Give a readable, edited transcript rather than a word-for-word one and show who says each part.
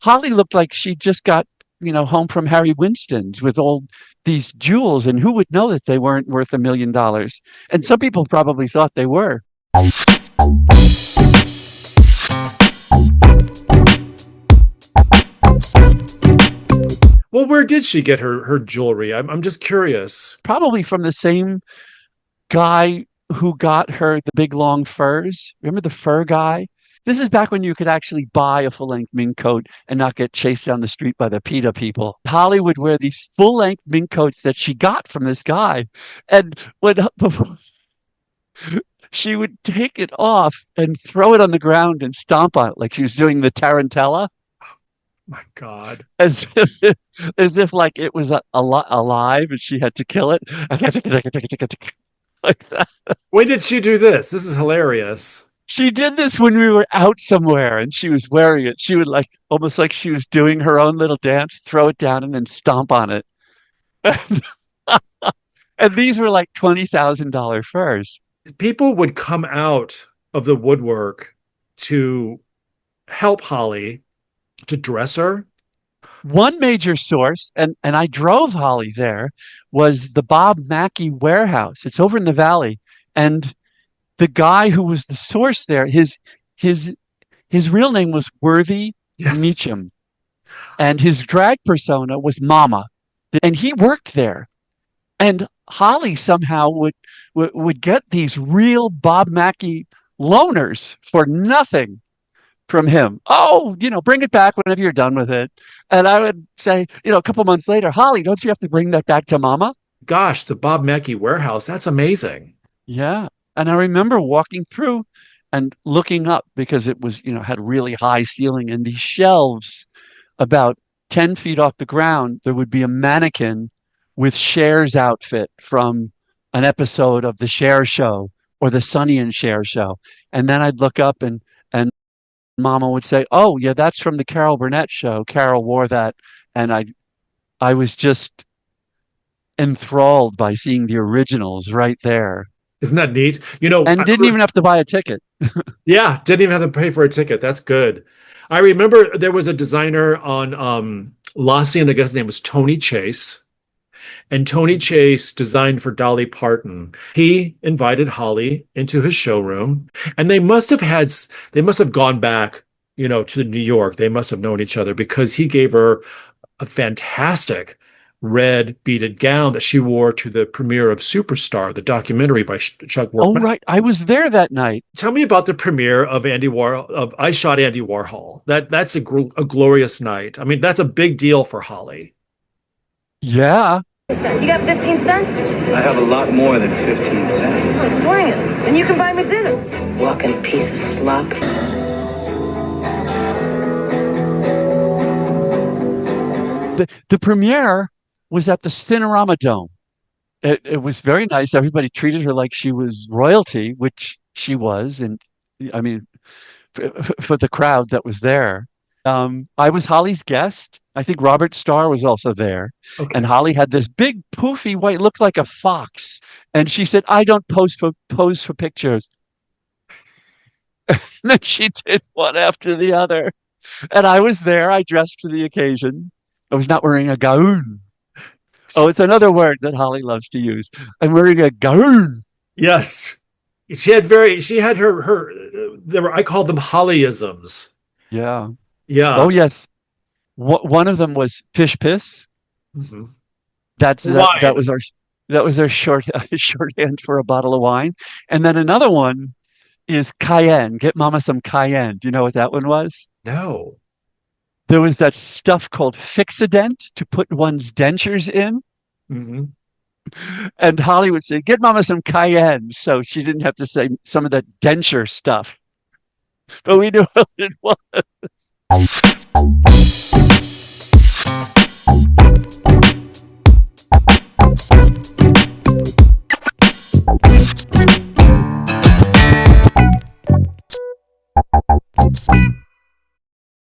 Speaker 1: Holly looked like she just got, home from Harry Winston's with all these jewels, and who would know that they weren't worth $1 million? And some people probably thought they were.
Speaker 2: Well, where did she get her jewelry? I'm just curious.
Speaker 1: Probably from the same guy who got her the big long furs. Remember the fur guy? This is back when you could actually buy a full length mink coat and not get chased down the street by the PETA people. Holly would wear these full length mink coats that she got from this guy. And when she would take it off and throw it on the ground and stomp on it like she was doing the tarantella,
Speaker 2: My God.
Speaker 1: as if like it was alive and she had to kill it. Like that.
Speaker 2: When did she do this? This is hilarious.
Speaker 1: She did this when we were out somewhere and she was wearing it. She would like almost like she was doing her own little dance, throw it down and then stomp on it. And, and these were like $20,000 furs.
Speaker 2: People would come out of the woodwork to help Holly, to dress her.
Speaker 1: One major source, and I drove Holly there, was the Bob Mackie warehouse. It's over in the valley. And the guy who was the source there, his real name was Worthy
Speaker 2: Yes.
Speaker 1: Meacham, and his drag persona was Mama, and he worked there. And Holly somehow would get these real Bob Mackie loaners for nothing from him. Oh, bring it back whenever you're done with it. And I would say, a couple months later, Holly, don't you have to bring that back to Mama?
Speaker 2: Gosh, the Bob Mackie warehouse. That's amazing.
Speaker 1: Yeah. And I remember walking through and looking up because it was, had really high ceiling and these shelves about 10 feet off the ground. There would be a mannequin with Cher's outfit from an episode of the Cher show or the Sonny and Cher show. And then I'd look up and Mama would say, "Oh, yeah, that's from the Carol Burnett show. Carol wore that." And I was just enthralled by seeing the originals right there.
Speaker 2: Isn't that neat?
Speaker 1: And didn't even have to buy a ticket.
Speaker 2: Yeah, didn't even have to pay for a ticket. That's good. I remember there was a designer on Lassie, and I guess his name was Tony Chase. And Tony Chase designed for Dolly Parton. He invited Holly into his showroom, and they must have gone back, to New York. They must have known each other because he gave her a fantastic red beaded gown that she wore to the premiere of Superstar, the documentary by Chuck
Speaker 1: Oh,
Speaker 2: Workman.
Speaker 1: right. I was there that night.
Speaker 2: Tell me about the premiere of Andy Warhol, of I Shot Andy Warhol. That's a glorious night. I mean, that's a big deal for Holly.
Speaker 1: Yeah.
Speaker 3: You got 15 cents?
Speaker 4: I have a lot more than 15 cents.
Speaker 3: Oh, swing it. And you can buy me dinner.
Speaker 5: Walking piece of slop.
Speaker 1: The premiere was at the Cinerama Dome. It was very nice. Everybody treated her like she was royalty, which she was. And I mean, for the crowd that was there. I was Holly's guest. I think Robert Starr was also there.
Speaker 2: Okay.
Speaker 1: And Holly had this big poofy white, looked like a fox. And she said, "I don't pose for pictures." And then she did one after the other. And I was there. I dressed for the occasion. I was not wearing a gown. Oh, it's another word that Holly loves to use. I'm wearing a gown.
Speaker 2: Yes. She had I called them Hollyisms.
Speaker 1: Yeah.
Speaker 2: Yeah.
Speaker 1: Oh, yes. One of them was fish piss.
Speaker 2: Mm-hmm.
Speaker 1: That was our shorthand for a bottle of wine. And then another one is cayenne. Get Mama some cayenne. Do you know what that one was?
Speaker 2: No.
Speaker 1: There was that stuff called Fixodent to put one's dentures in.
Speaker 2: Mm-hmm.
Speaker 1: And Holly would say, "Get Mama some cayenne." So she didn't have to say some of that denture stuff. But we knew what it was.